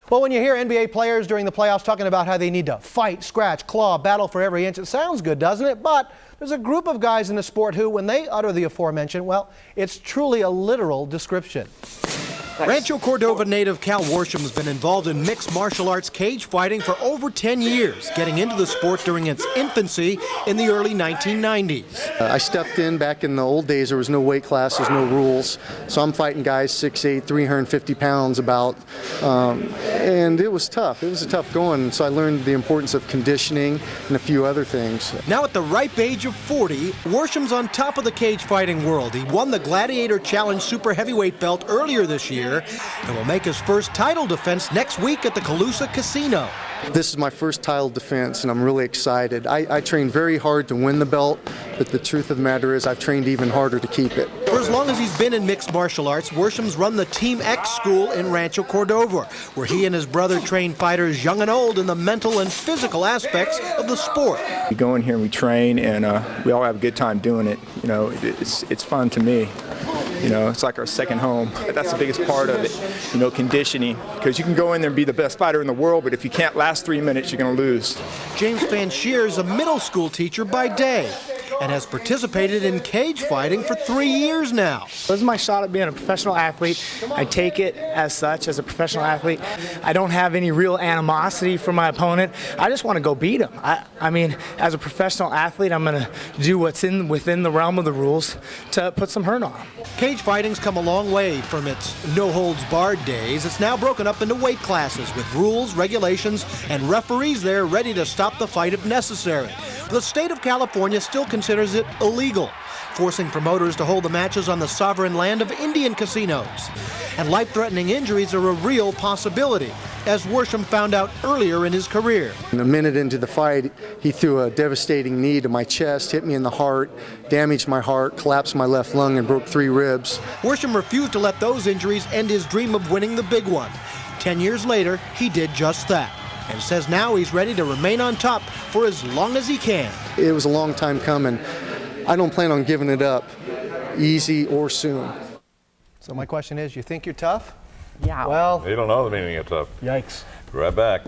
Well, when you hear NBA players during the playoffs talking about how they need to fight, scratch, claw, battle for every inch, it sounds good, doesn't it? But there's a group of guys in the sport who, when they utter the aforementioned, well, it's truly a literal description. Rancho Cordova native Cal Worsham has been involved in mixed martial arts cage fighting for over 10 years, getting into the sport during its infancy in the early 1990s. I stepped in back in the old days. There was no weight classes, no rules. So I'm fighting guys 6'8", 350 pounds about, and it was tough. It was a tough going. So I learned the importance of conditioning and a few other things. Now at the ripe age of 40, Worsham's on top of the cage fighting world. He won the Gladiator Challenge Super Heavyweight belt earlier this year and will make his first title defense next week at the Calusa Casino. This is my first title defense, and I'm really excited. I trained very hard to win the belt, but the truth of the matter is I've trained even harder to keep it. For as long as he's been in mixed martial arts, Worsham's run the Team X school in Rancho Cordova, where he and his brother train fighters young and old in the mental and physical aspects of the sport. We go in here and we train, and we all have a good time doing it. You know, it's fun to me. You know, it's like our second home. That's the biggest part of it, you know, conditioning. Because you can go in there and be the best fighter in the world, but if you can't last 3 minutes, you're going to lose. James Fanshier is a middle school teacher by day and has participated in cage fighting for 3 years now. This is my shot at being a professional athlete. I take it as such, as a professional athlete. I don't have any real animosity for my opponent. I just want to go beat him. I mean, as a professional athlete, I'm going to do what's within the realm of the rules to put some hurt on him. Cage fighting's come a long way from its no-holds-barred days. It's now broken up into weight classes with rules, regulations, and referees there ready to stop the fight if necessary. The state of California still considers it illegal, forcing promoters to hold the matches on the sovereign land of Indian casinos. And life-threatening injuries are a real possibility, as Worsham found out earlier in his career. And a minute into the fight, he threw a devastating knee to my chest, hit me in the heart, damaged my heart, collapsed my left lung, and broke 3 ribs. Worsham refused to let those injuries end his dream of winning the big one. 10 years later, he did just that, and says now he's ready to remain on top for as long as he can. It was a long time coming. I don't plan on giving it up, easy or soon. So my question is, you think you're tough? Yeah. Well, You don't know the meaning of tough. yikes. Right back.